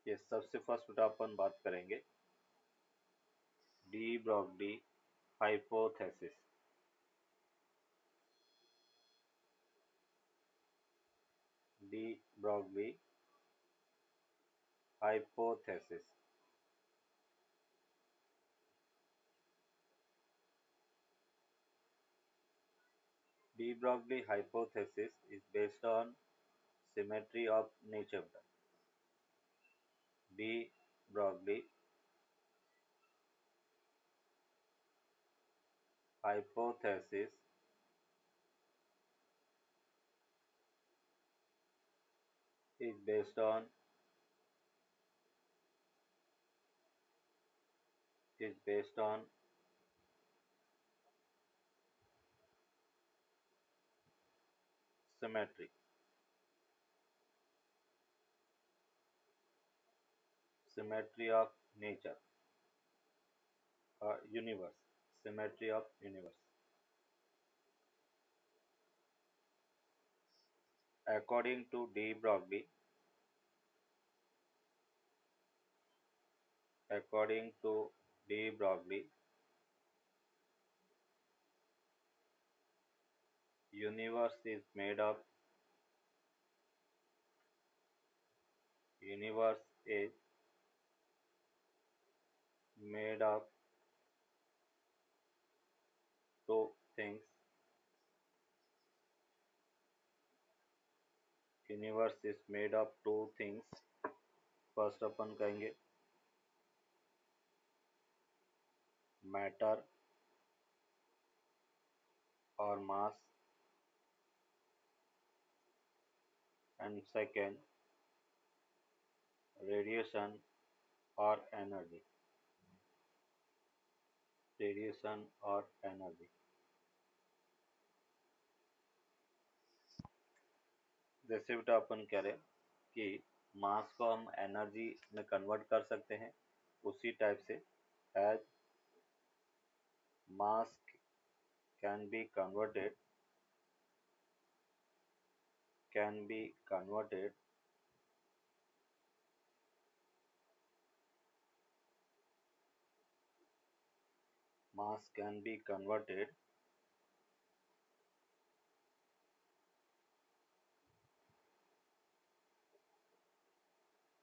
ये सबसे फर्स्ट बेटा अपन बात करेंगे de Broglie hypothesis. De Broglie hypothesis. De Broglie hypothesis is based on symmetry of nature. De Broglie hypothesis is based on symmetry of nature, universe, symmetry of universe. According to De Broglie, universe is made of two things. Universe is made of two things. First अपन कहेंगे matter or mass, and second radiation or energy. जैसे बेटा अपन कह रहे हैं कि मास को हम एनर्जी में कन्वर्ट कर सकते हैं, उसी टाइप से as mass can be converted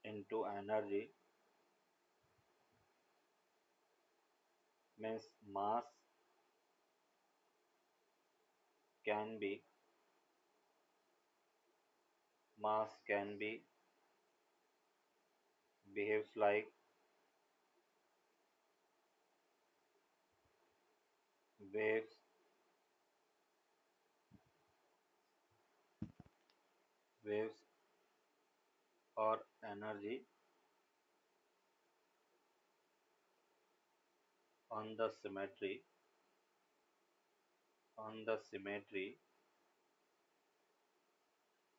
into energy, means mass can be behaves like waves or energy on the symmetry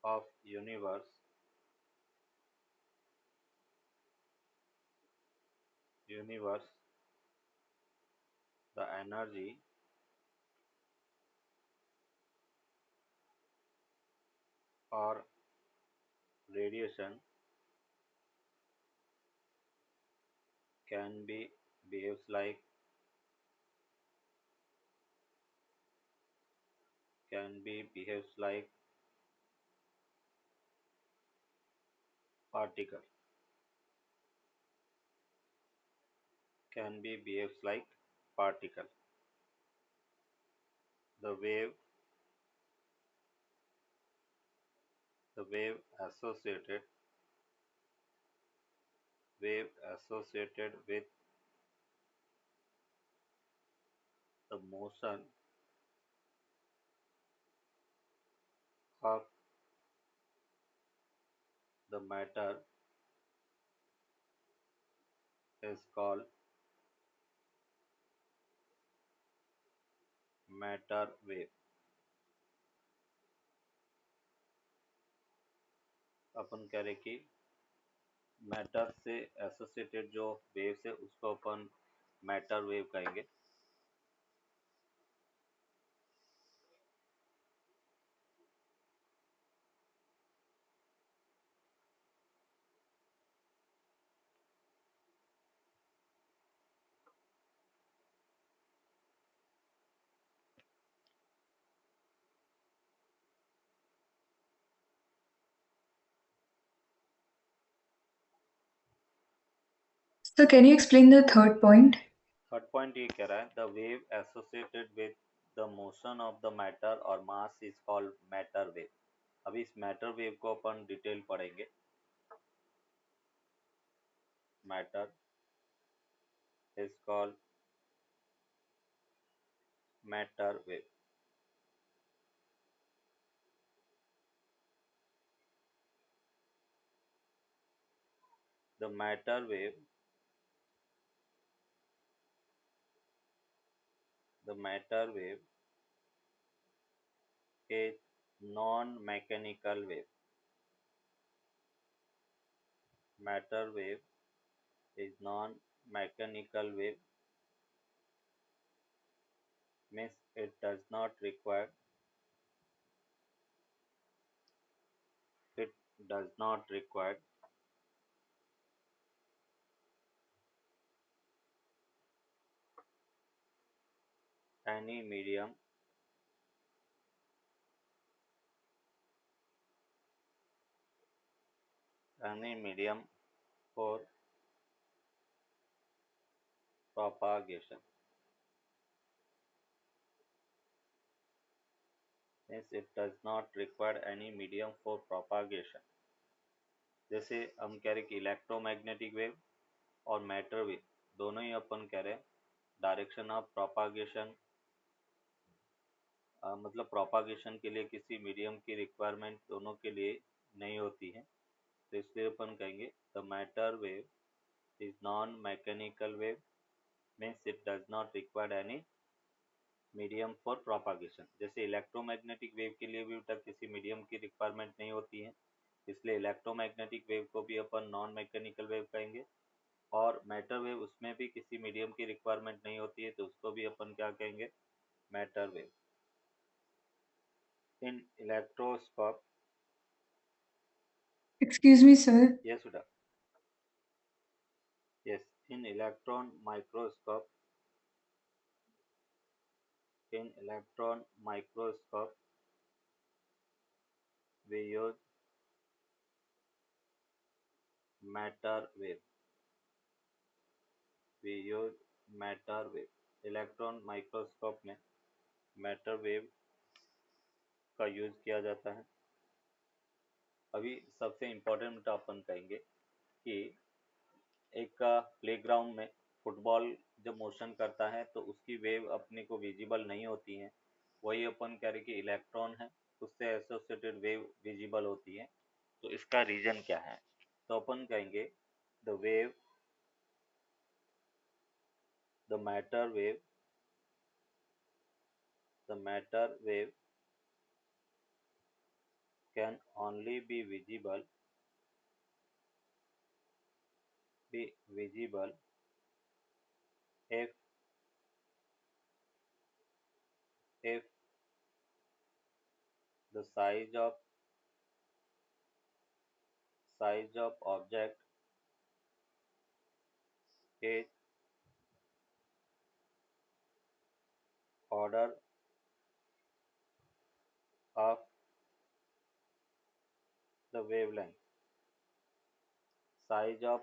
of universe. The energy or radiation can be behaves like particle. The wave associated with the motion of the matter is called matter wave. अपन कह रहे कि matter से associated जो waves है उसको अपन matter wave कहेंगे। So, can you explain the third point? Third point ये कह रहा है the wave associated with the motion of the matter और mass is called matter wave. अभी इस मैटर वेव को अपन डिटेल पढ़ेंगे। Matter is called matter wave. The matter wave, the matter wave is non-mechanical wave. Matter wave is non-mechanical wave, means it does not require any medium for propagation. Means it does not require any medium for propagation. जैसे हम कह रहे कि electromagnetic wave और matter wave दोनों ही अपन कह रहे हैं डायरेक्शन ऑफ प्रोपागेशन, मतलब प्रोपागेशन के लिए किसी मीडियम की रिक्वायरमेंट दोनों के लिए नहीं होती है। तो इसलिए अपन कहेंगे the matter wave is non mechanical wave, means it does not require any medium for propagation. जैसे इलेक्ट्रोमैग्नेटिक वेव के लिए भी तक किसी मीडियम की रिक्वायरमेंट नहीं होती है, इसलिए इलेक्ट्रोमैग्नेटिक वेव को भी अपन नॉन मैकेनिकल वेव कहेंगे। और मैटर वेव उसमें भी किसी मीडियम की रिक्वायरमेंट नहीं होती है, तो उसको भी अपन क्या कहेंगे, matter wave. In electroscope, Excuse me, sir. Yes बेटा, yes, in electron microscope, in electron microscope we use matter wave, we use matter wave। Electron microscope में मैटर वेव का यूज किया जाता है। अभी सबसे इम्पोर्टेंट अपन कहेंगे कि एक प्लेग्राउंड में फुटबॉल जब मोशन करता है तो उसकी वेव अपने को विजिबल नहीं होती है, वही अपन कह रहे कि इलेक्ट्रॉन है उससे एसोसिएटेड वेव विजिबल होती है। तो इसका रीजन क्या है, तो अपन कहेंगे the wave, the matter wave, the matter wave can only be visible if if the size of object is order of the wavelength। Size of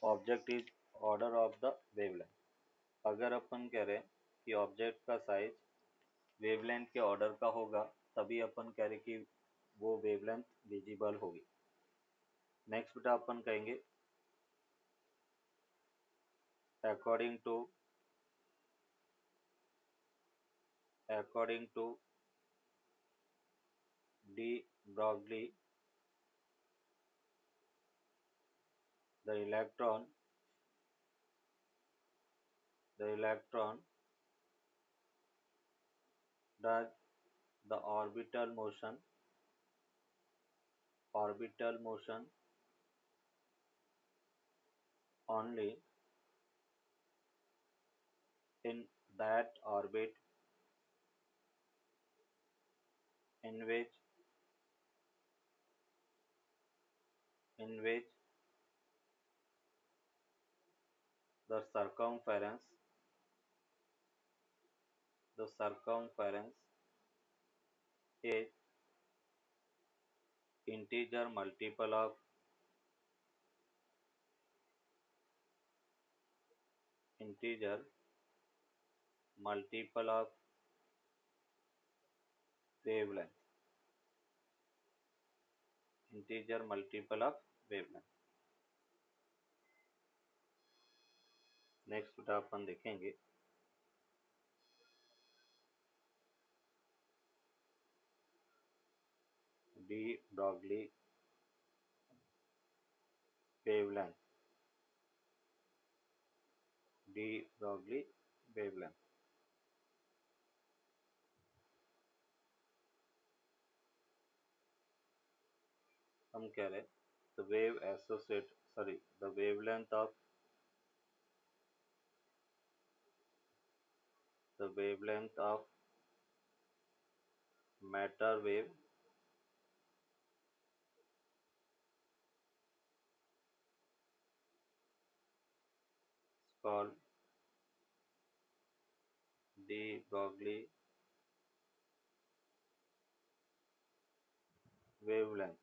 object is order of the wavelength। अगर अपन कह रहे हैं कि object का size wavelength के order का होगा तभी अपन कह रहे कि वो वेवलेंथ विजिबल होगी। नेक्स्ट बेटा अपन कहेंगे according to according to de Broglie, the electron does the orbital motion only in that orbit in which the circumference is integer multiple of integer multiple of wavelength. Integer multiple of wavelength. Next बेटा अपन देखेंगे de Broglie wavelength. De Broglie wavelength. हम कह रहे the wave associate sorry the wavelength of matter wave is called de Broglie wavelength.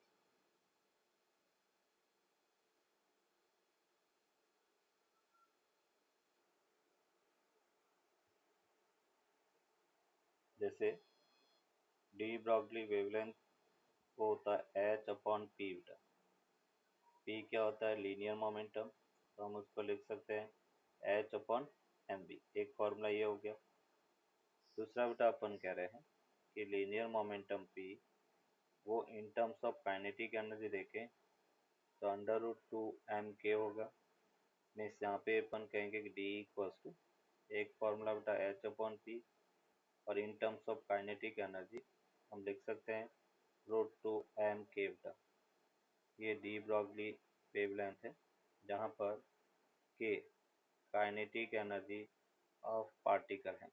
जैसे D Broglie wavelength वो होता है h अपॉन पी बेटा. p क्या होता है लीनियर मोमेंटम, तो हम उसको लिख सकते हैं h अपॉन एम बी. एक फॉर्मूला ये हो गया. दूसरा बेटा अपन कह रहे हैं कि लीनियर मोमेंटम p वो in terms of kinetic energy देखें तो अंडर रूट टू एम के होगा. मीन्स यहाँ पे अपन कहेंगे कि डी इक्वल्स टू एक फॉर्मूला बेटा h अपॉन पी और in terms of kinetic energy हम लिख सकते हैं रूट टू एम के बेटा. ये डी ब्रॉगली वेवलेंथ है जहाँ पर के काइनेटिक एनर्जी ऑफ पार्टिकल है.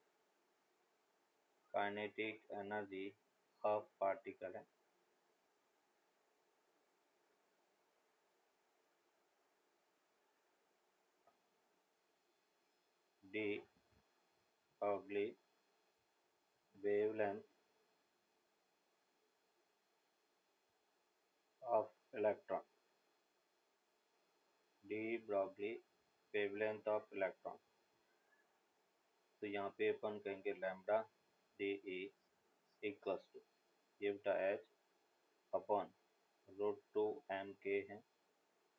काइनेटिक एनर्जी ऑफ पार्टिकल है. De Broglie wavelength of electron. De Broglie wavelength of electron. तो यहाँ पे अपन कहेंगे lambda D E equals to ये बेटा H upon root two M K है.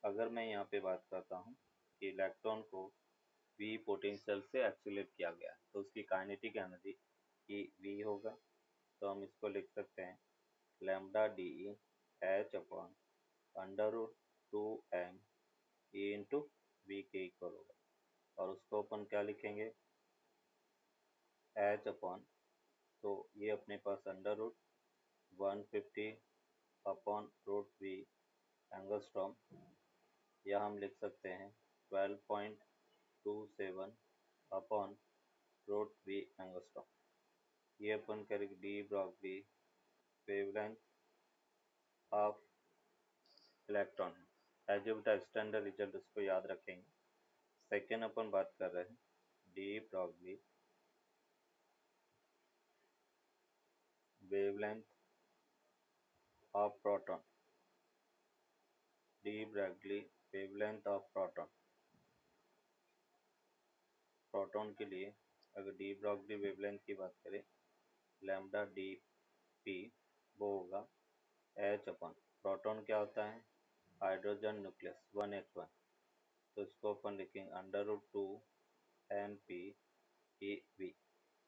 अगर मैं यहाँ पे बात करता हूँ कि इलेक्ट्रॉन को v पोटेंशियल से एक्सीलरेट किया गया तो उसकी काइनेटिक एनर्जी की v होगा. तो हम इसको लिख सकते हैं lambda D E H upon under root two M E into V के इक्वल होगा. और उसको अपन क्या लिखेंगे एच अपॉन, तो ये अपने पास under root 150 upon root V angstrom या हम लिख सकते हैं 12.27 अपॉन रूट वी एंगस्ट्रॉम. ये अपन करेंगे D Broglie wavelength of electron है. एज ए बेटा स्टैंडर्ड रिजल्ट उसको याद रखेंगे. सेकेंड अपन बात कर रहे हैं D Broglie wavelength of proton. D Broglie wavelength of proton. Proton के लिए अगर डी ब्रॉगली वेवलेंथ की बात करें लैम्डा डी पी वो होगा एच अपन. प्रोटॉन क्या होता है हाइड्रोजन न्यूक्लियस 1s1. तो इसको अपन लिखेंगे under root two M P E V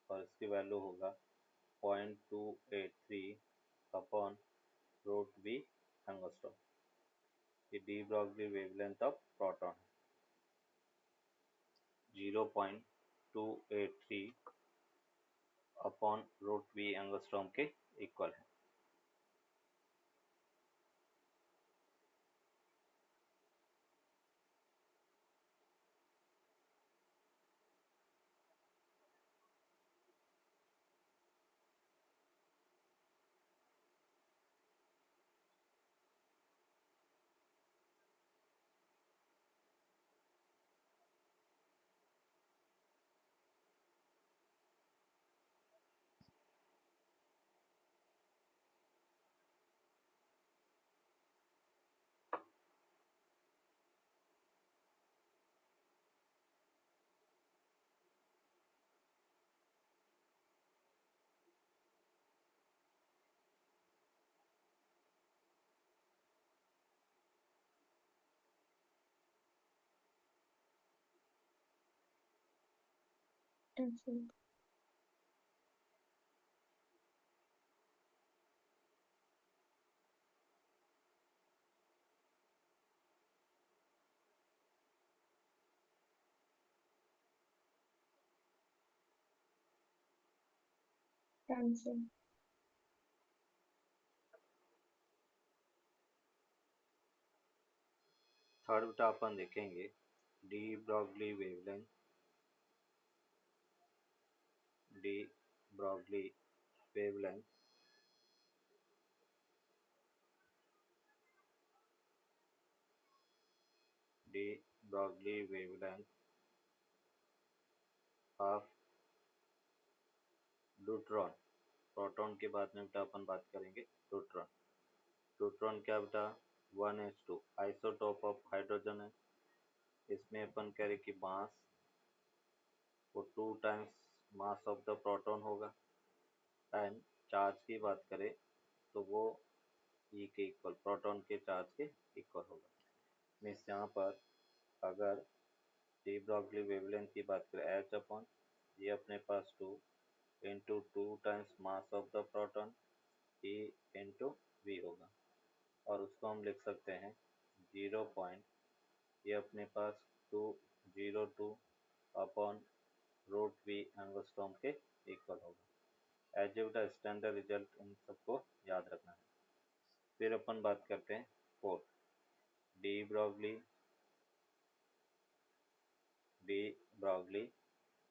और इसकी वैल्यू होगा 0.283 अपॉन रूट वी एंगस्ट्रॉम. ये de Broglie wavelength of proton 0.283 upon root V angstrom के इक्वल है. Cancel. Cancel. थर्ड बेटा अपन देखेंगे de Broglie wavelength, de Broglie wavelength de Broglie wavelength of neutron. Proton के बाद में बेटा अपन बात करेंगे न्यूट्रॉन। न्यूट्रॉन क्या बेटा 1s2 आइसोटोप ऑफ हाइड्रोजन है। इसमें अपन कह रहे कि मास वो 2 times mass of the proton होगा। एंड चार्ज की बात करें तो वो ई के इक्वल प्रोटॉन के चार्ज के इक्वल होगा। मीन्स यहाँ पर अगर डी ब्रॉगली वेवलेंथ की बात करें एच अपॉन ये अपने पास 2 into 2 times mass of the proton E into V होगा। और उसको हम लिख सकते हैं 0 पॉइंट ये अपने पास 202 अपॉन रूट वी एंगस्ट्रॉम के इक्वल होगा। एज ए स्टैंडर्ड रिजल्ट इन सबको याद रखना है। फिर अपन बात करते हैं fourth de Broglie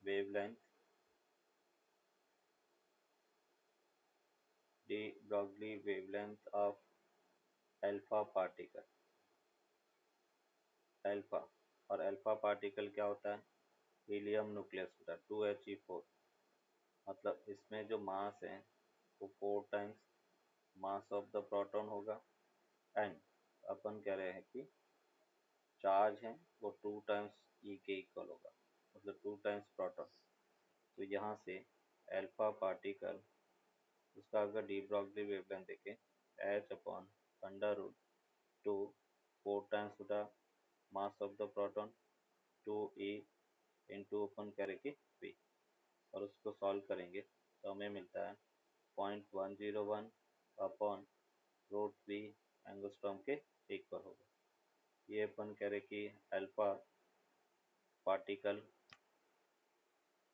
wavelength de Broglie wavelength of alpha particle. Alpha और अल्फा पार्टिकल क्या होता है हीलियम न्यूक्लियस होता है 2He4। मतलब इसमें जो मास है वो 4 times mass of the proton होगा। एंड अपन कह रहे हैं कि चार्ज है वो 2 टाइम्स ई के इक्वल होगा मतलब 2 टाइम्स प्रोटॉन। तो यहाँ से अल्फा पार्टिकल उसका अगर डी ब्रॉगली वेवलेंथ देखें H upon under root 2 4 times होता mass of the proton 2e into अपन करेंगे v और उसको सॉल्व करेंगे तो हमें मिलता है 0.101 अपॉन रूट वी एंगस्ट्रॉम के इक्वल होगा। ये अपन कह रहे कि अल्फा पार्टिकल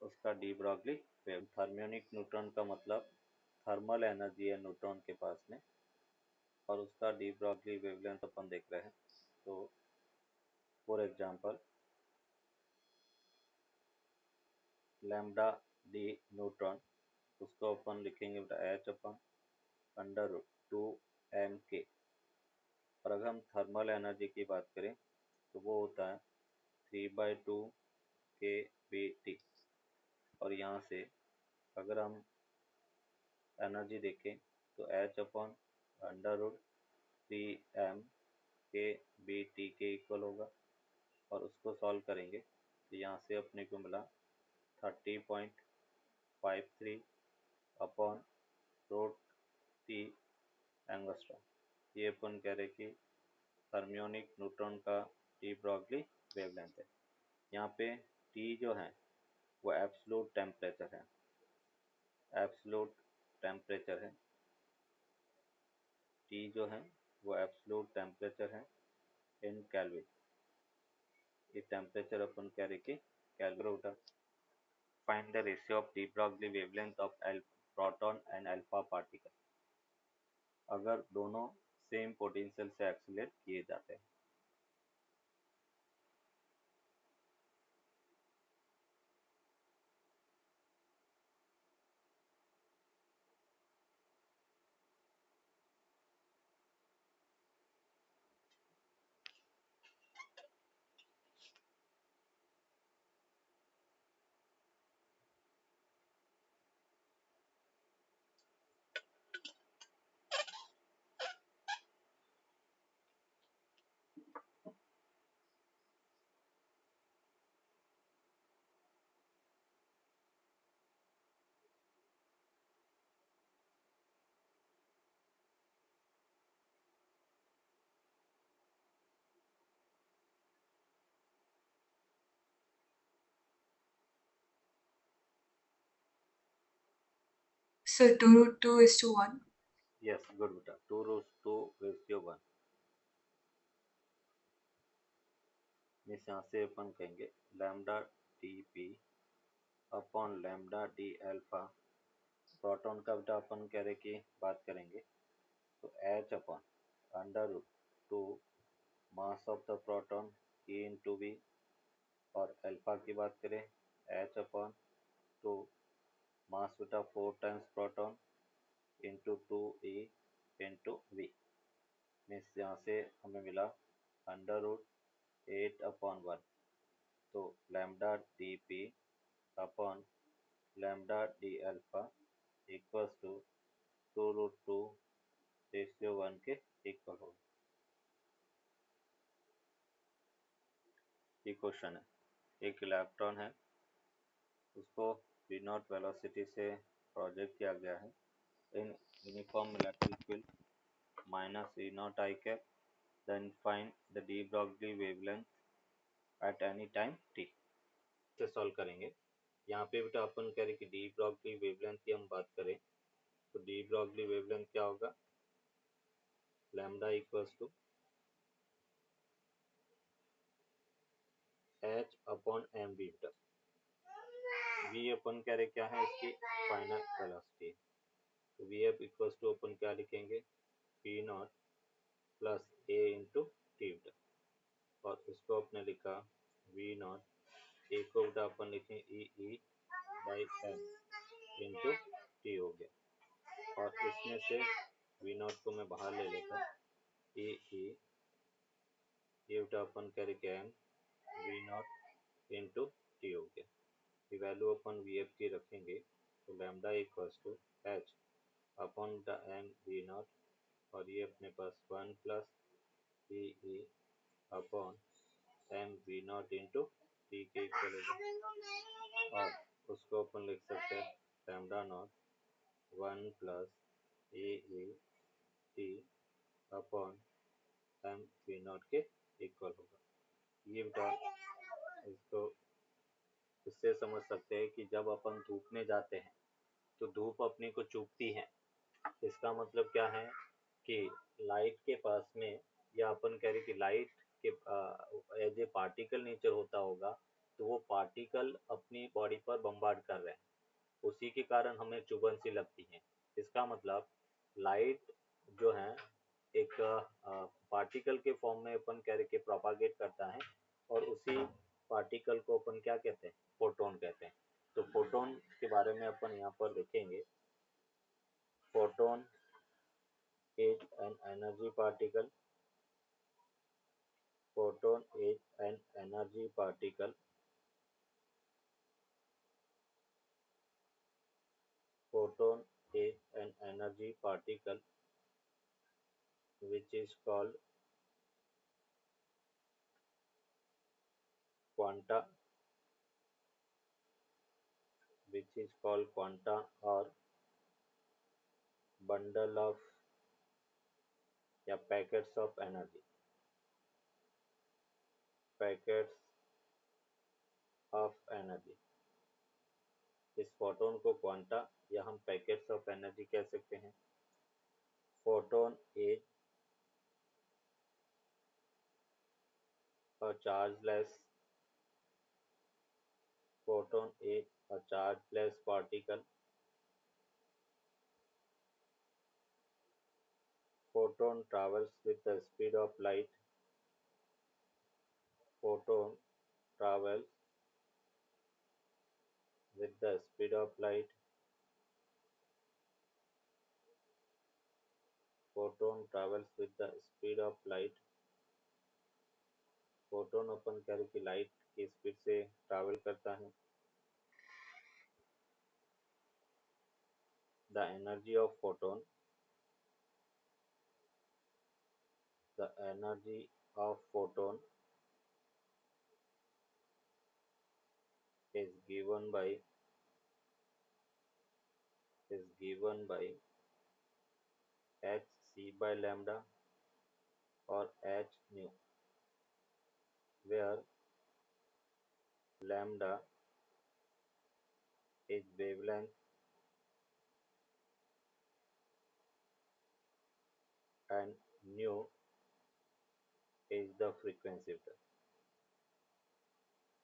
उसका de Broglie wave. Thermionic neutron का मतलब थर्मल एनर्जी है न्यूट्रॉन के पास में और उसका डी ब्रॉगली वेवलेंथ अपन देख रहे हैं। तो for example lambda D neutron उसको अपन लिखेंगे एच अपन अंडर रूट 2m के। और अगर हम थर्मल एनर्जी की बात करें तो वो होता है 3/2 kBT। और यहाँ से अगर हम एनर्जी देखें तो H upon under root 3m के BT के इक्वल होगा। और उसको सॉल्व करेंगे तो यहाँ से अपने को मिला 30.53 अपॉन रूट टी एंगस्ट्रॉम। ये अपन कह रहे कि थर्मियोनिक न्यूट्रॉन का डी ब्रॉगली वेवलेंथ है। यहाँ पे टी जो है वो एब्सोल्यूट टेम्परेचर है। एब्सोल्यूट टेम्परेचर है टी जो है वो एब्सोल्यूट टेम्परेचर है इन केल्विन। ये टेम्परेचर अपन कह रहे कि केल्विन होता। Find the ratio of D Broglie wavelength of proton and alpha particle अगर दोनों सेम पोटेंशियल से एक्सीलरेट किए जाते हैं। So 2:1. Yes, good beta. 2:1 means यहाँ से अपन कहेंगे lambda D P upon lambda D alpha. Proton का बेटा अपन कह रहे कि बात करेंगे तो H upon under root two mass of the proton E into B, और अल्फा की बात करें एच अपॉन टू मास बेटा 4 times proton into 2 E into V. Means यहाँ से हमें मिला अंडर रूट 8/1, तो lambda D P upon lambda D alpha equals to 2√2 के इक्वल होगा। ये क्वेश्चन है, एक इलेक्ट्रॉन है उसको वी नॉट वेलोसिटी से प्रोजेक्ट किया गया है in uniform electric field minus E naught I cap, then find the de Broglie wavelength at any time T. से सॉल्व करेंगे। यहाँ पे बेटा अपन कह रहे कि डी ब्रॉगली वेवलेंथ की हम बात करें तो डी ब्रॉगली वेवलेंथ क्या होगा, lambda equals to H upon M B बेटा। वी अपन कह रहे क्या है, इसकी फाइनल वेलोसिटी। तो वी एफ इक्वल्स टू अपन क्या लिखेंगे, P naught plus A into T बेटा, और इसको अपने लिखा वी नॉट, ए को बेटा अपन लिखें ई ई बाई एम इंटू टी हो गया, और इसमें से वी नॉट को मैं बाहर ले लेता, ई ई ये बेटा अपन कह रहे M V naught into T हो गया। ये वैल्यू अपन वी एफ की रखेंगे तो lambda equals to H upon the M V naught, और ये अपने पास 1 plus E E upon M V naught into T के इक्वल होगा, और उसको अपन लिख सकते हैं lambda naught 1 plus E E T upon M V naught के इक्वल होगा। ये बेटा इसको इससे समझ सकते हैं कि जब अपन धूप में जाते हैं तो धूप अपने को चुभती है। इसका मतलब क्या है कि लाइट के पास में, या अपन कह रहे कि लाइट के एज ए पार्टिकल नेचर होता होगा, तो वो पार्टिकल अपनी बॉडी पर बम्बार्ड कर रहे हैं, उसी के कारण हमें चुभन सी लगती है। इसका मतलब लाइट जो है एक पार्टिकल के फॉर्म में अपन कह रहे कि प्रोपागेट करता है, और उसी पार्टिकल को अपन क्या कहते हैं, फोटोन कहते हैं। तो फोटोन के बारे में अपन यहाँ पर देखेंगे। Photon is an energy particle. Photon is an energy particle. Photon is an energy particle which is called quanta, or bundle of या packets of energy, packets of energy। इस फोटोन को क्वांटा या हम पैकेट्स ऑफ एनर्जी कह सकते हैं। Photon is a chargeless photon is a chargeless particle. Photon travels with the speed of light. Photon travels with the speed of light. Photon travels with the speed of light. Photon अपन कह रहे कि light की speed से travel करता है। The energy of photon, the energy of photon is given by h c by lambda or h nu, where lambda is wavelength and nu is the frequency vector.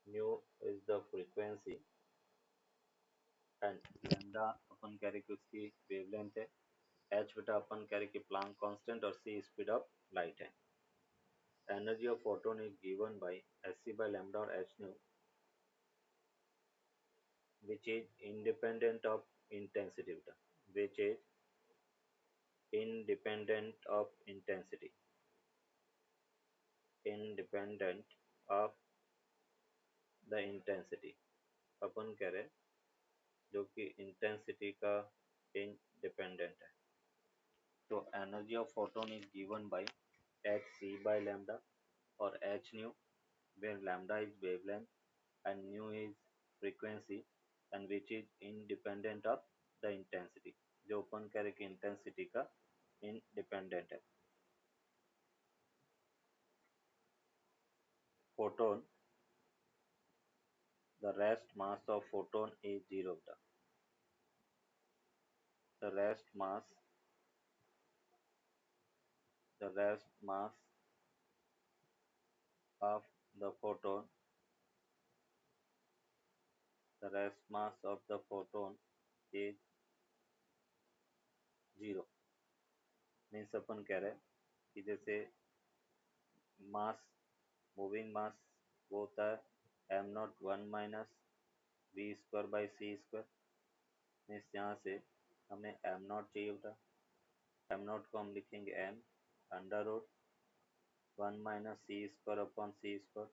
Nu is the frequency and lambda अपन कह रहे कि उसकी wavelength है, h बेटा अपन कह रहे कि प्लांक कांस्टेंट और c स्पीड ऑफ लाइट है. Energy of photon is given by sc by lambda or h nu, which is independent of intensity beta, which is independent of intensity, independent of the intensity अपन कह रहे जो कि intensity का independent है. तो energy of photon is given by hc by lambda or h nu, where lambda is wavelength and nu is frequency and which is independent of the intensity, जो अपन कह रहे कि इंटेंसिटी का इंडिपेंडेंट है. Photon, the rest mass of photon is 0 beta. The rest mass of the photon, the rest mass of the photon is 0. Means अपन कह रहे कि जैसे मास, मूविंग मास वो होता है M naught 1 minus V square by C square. Means यहाँ से हमें एम नॉट चाहिए होता. एम नॉट को हम लिखेंगे एम अंडर रूट 1 माइनस सी स्क्वायर अपॉन सी स्क्वायर,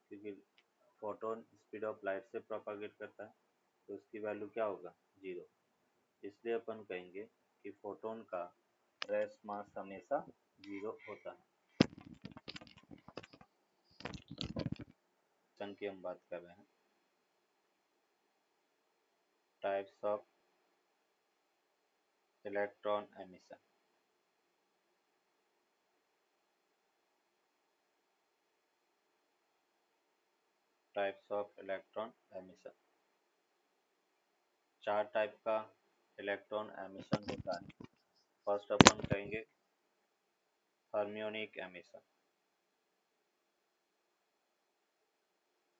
क्योंकि फोटोन स्पीड ऑफ लाइट से प्रोपागेट करता है तो उसकी वैल्यू क्या होगा 0. इसलिए अपन कहेंगे कि फोटोन का रेस्ट मास हमेशा 0 होता है. की हम बात कर रहे हैं. Types of electron emission. Types of electron emission. 4 type का इलेक्ट्रॉन एमिशन होता है. फर्स्ट अपन कहेंगे हार्मोनिक एमिशन.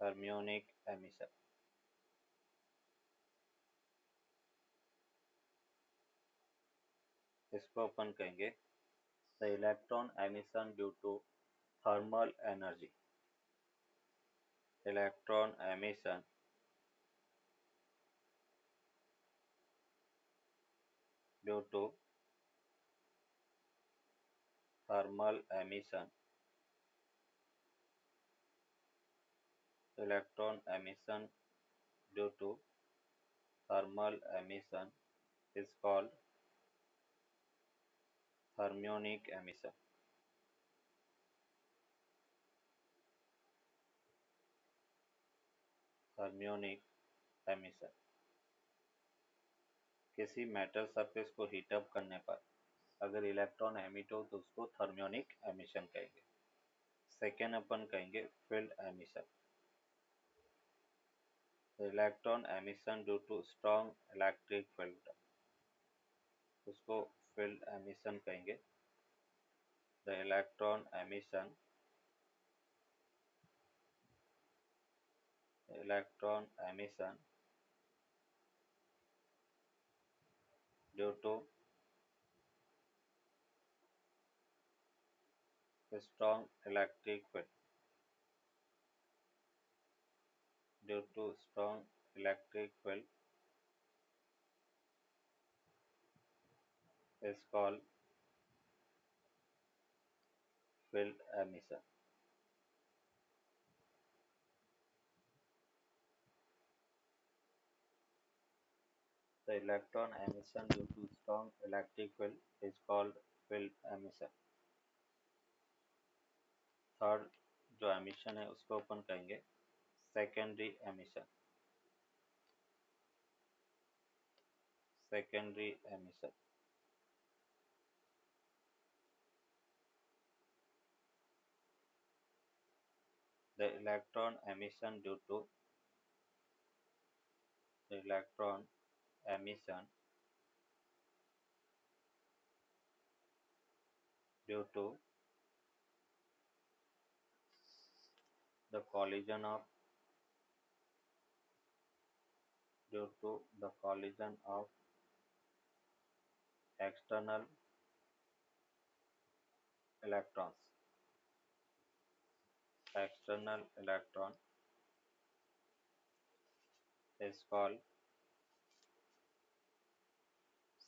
Harmonic emission. इसको अपन कहेंगे the electron emission due to thermal energy. Electron emission due to thermal emission. Electron emission due to thermal emission is called thermionic emission. Thermionic emission. किसी metal surface को heat up करने पर अगर electron emit हो तो उसको thermionic emission कहेंगे. Second अपन कहेंगे field emission. Electron emission due to strong electric field, उसको फील्ड एमिशन कहेंगे. The electron emission due to strong electric field, due to strong electric field is called field emission. The electron emission due to strong electric field is called field emission. Third जो emission है उसको अपन कहेंगे secondary emission. Secondary emission. The electron emission due to due to the collision of external electrons. External electron is called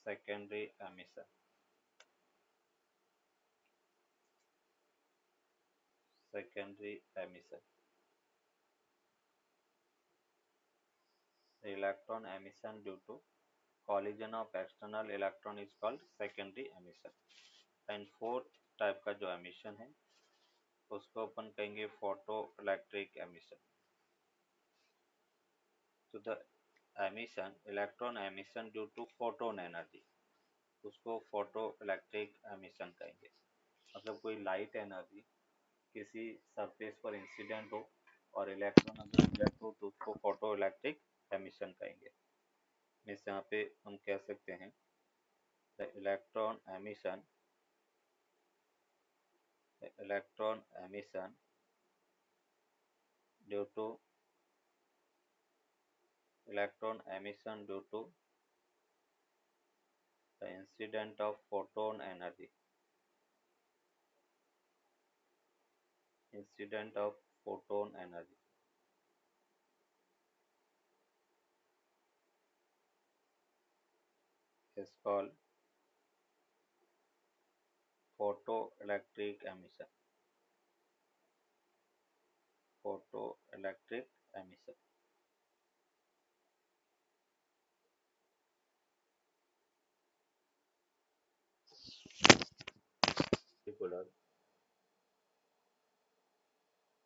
secondary emission. Secondary emission. The electron emission due to collision of external electron is called secondary emission. And fourth type का जो emission है उसको अपन कहेंगे photo electric emission. तो the emission electron emission due to photon energy, उसको photo electric emission कहेंगे. मतलब कोई लाइट एनर्जी किसी सरफेस पर इंसिडेंट हो और इलेक्ट्रॉन अगर रिजेक्ट हो तो उसको फोटो इलेक्ट्रिक एमिशन कहेंगे. मीन्स यहाँ पे हम कह सकते हैं the electron emission due to the incident of photon energy is called photoelectric emission. Photoelectric emission.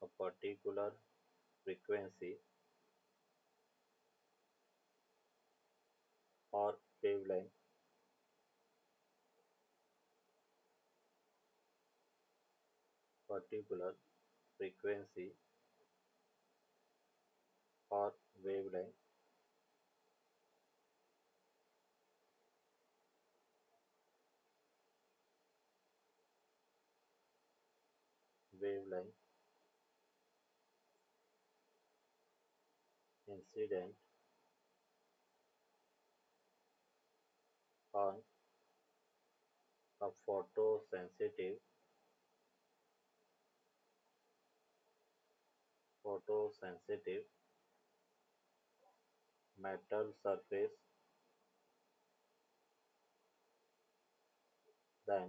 A particular frequency or wavelength particular frequency or wavelength incident on a photosensitive metal surface, then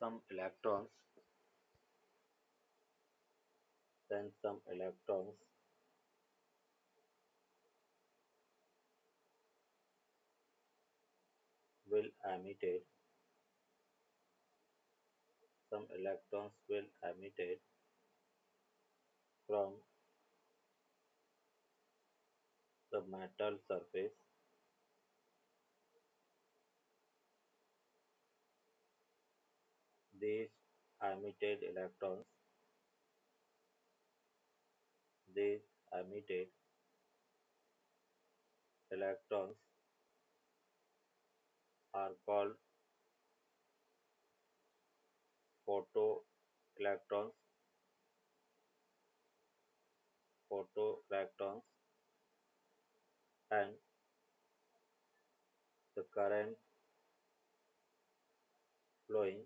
some electrons will emitted from the metal surface. These emitted electrons are called photoelectrons and the current flowing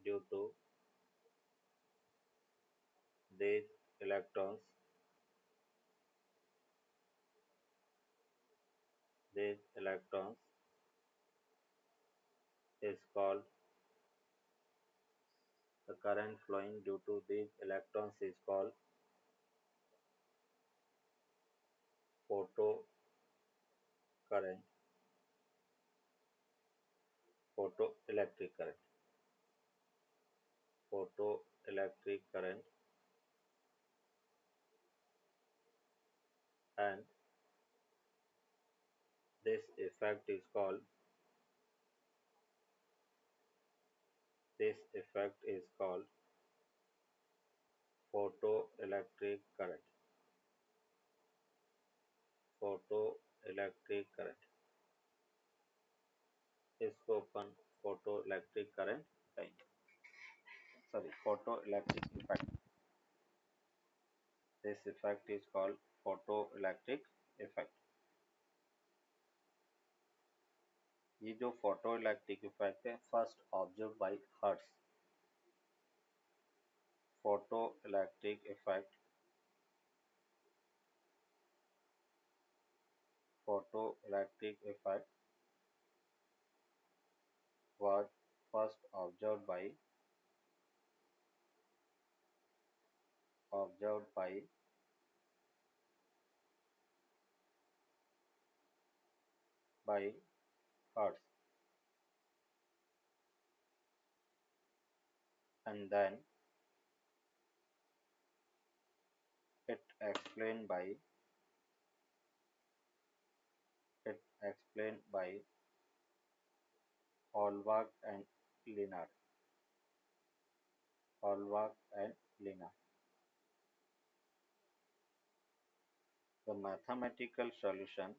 due to these electrons is called the current flowing due to these electrons is called photo current, photoelectric current, and this effect is called photoelectric current. Electric current, इसको अपन photo electric current कहेंगे, sorry photo electric effect. This effect is called photo electric effect. ये जो photo electric effect है first observe by hertz. Photo electric effect, photo electric effect was first observed by Hertz, and then it explained by Hallwag and Lennard. The mathematical solution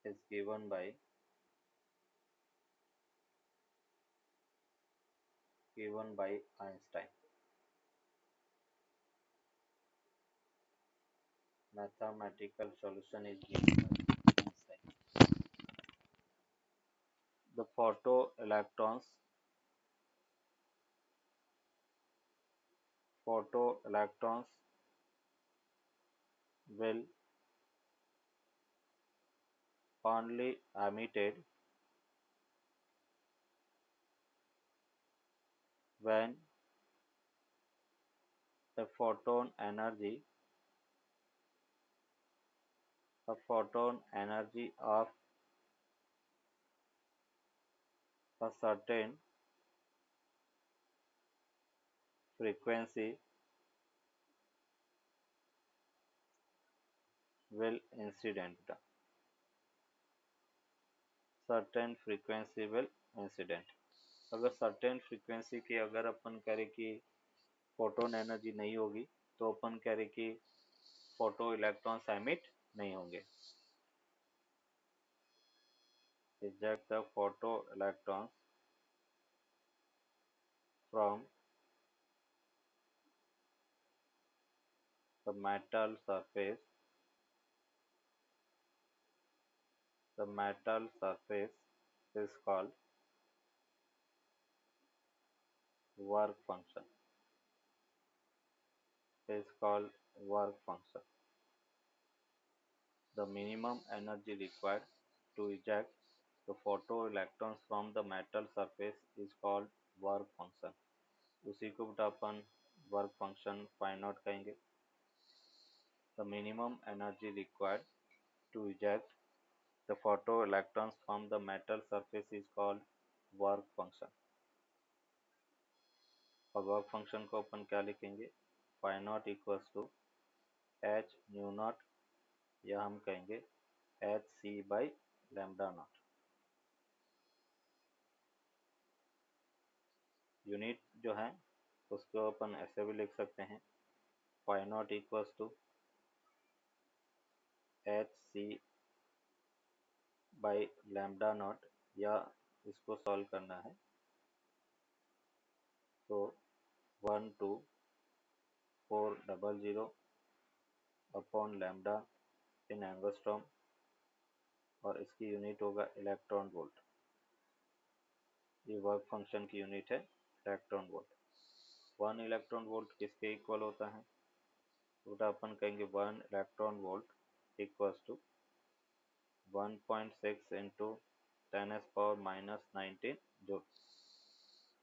is given by Einstein. Mathematical solution is given by Einstein. The photoelectrons will only emitted when the photon energy of a certain frequency will incident. अगर certain frequency की अगर अपन करें कि photon energy नहीं होगी तो अपन करें कि फोटो इलेक्ट्रॉन्स एमिट नहीं होंगे. eject the photo electrons from the metal surface is called work function. The minimum energy required to eject the photoelectrons from the metal surface is called work function. उसी को बेटा अपन work function find out करेंगे. The minimum energy required to eject the photoelectrons from the metal surface is called work function. और work function को अपन क्या लिखेंगे, phi naught equals to H nu naught, या हम कहेंगे H C by lambda naught. Unit जो है उसको अपन ऐसे भी लिख सकते हैं, phi naught equals to H C by lambda naught, या इसको सॉल्व करना है तो 12400 अपॉन लैम्डा इन एंगस्ट्रॉम, और इसकी यूनिट होगा इलेक्ट्रॉन वोल्ट. ये वर्क फंक्शन की यूनिट है इलेक्ट्रॉन वोल्ट. 1 इलेक्ट्रॉन वोल्ट किसके इक्वल होता है, तो अपन कहेंगे 1 electron volt equals to 1.6 into 10⁻⁻19 joule.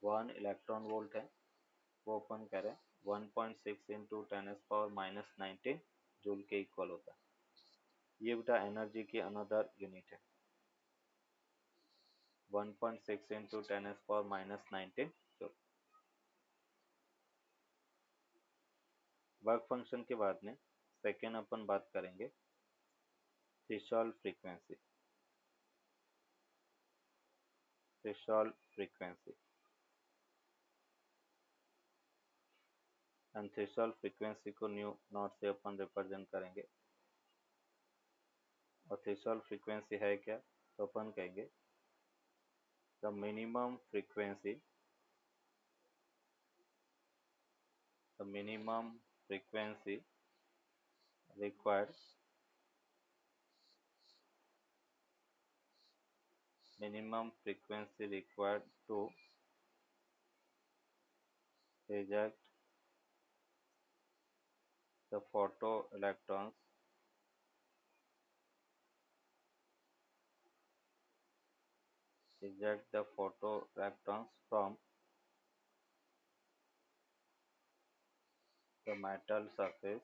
1 electron volt है वो अपन कह रहे हैं 1.6 इंटू 10⁻⁻19 जूल के इक्वल होता है. ये बेटा एनर्जी की अनदर यूनिट है, 1.6 इंटू 10⁻⁻19 जूल. वर्क फंक्शन के बाद में सेकेंड अपन बात करेंगे threshold frequency. Threshold frequency. And threshold frequency को न्यू नॉट से अपन रिप्रेजेंट करेंगे। और थ्रेशोल्ड फ्रीक्वेंसी है क्या, तो अपन कहेंगे the minimum frequency required to eject the photoelectrons from the metal surface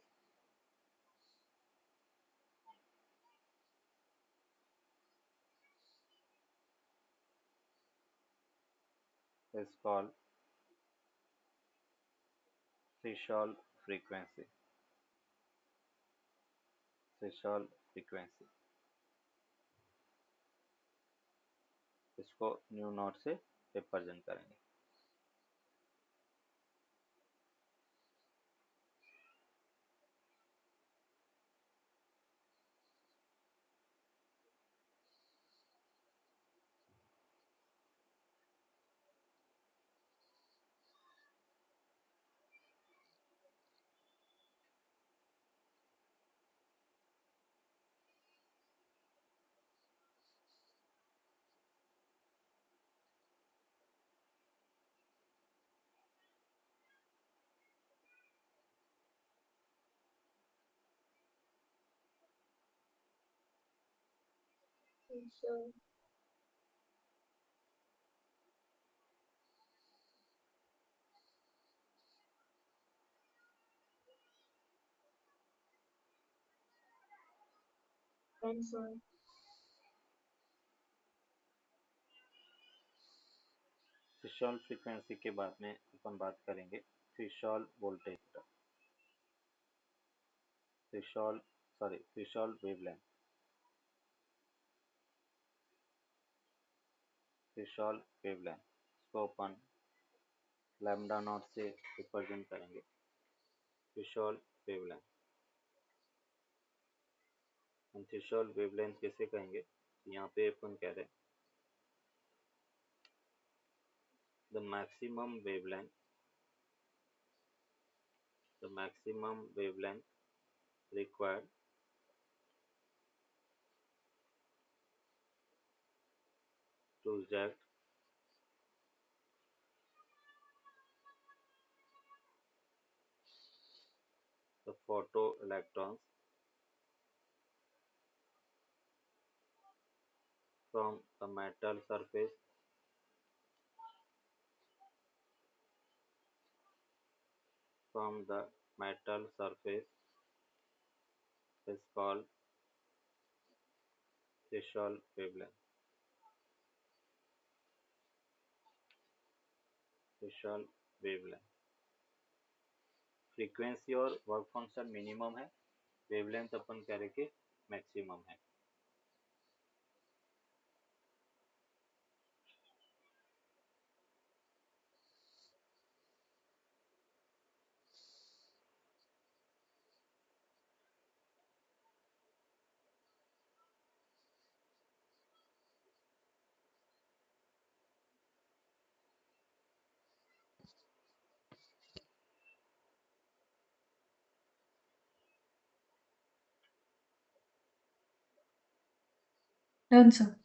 is called threshold frequency। इसको न्यू नॉट से रिप्रेजेंट करेंगे। Threshold. Threshold. थ्रेशोल्ड फ्रीक्वेंसी के बाद में अपन बात करेंगे थ्रेशोल्ड वोल्टेज का। Threshold wavelength. इसको अपन लैम्डा नॉट से रिप्रेजेंट करेंगे। Threshold wavelength. हम थ्रेशोल्ड वेवलेंथ कैसे कहेंगे, यहाँ पे अपन कह रहे हैं the maximum wavelength required to eject the photoelectrons from the metal surface is called threshold wavelength। Frequency और वर्क फंक्शन मिनिमम है, वेवलेंथ अपन कह रहे कि मैक्सिमम है। Done, sir.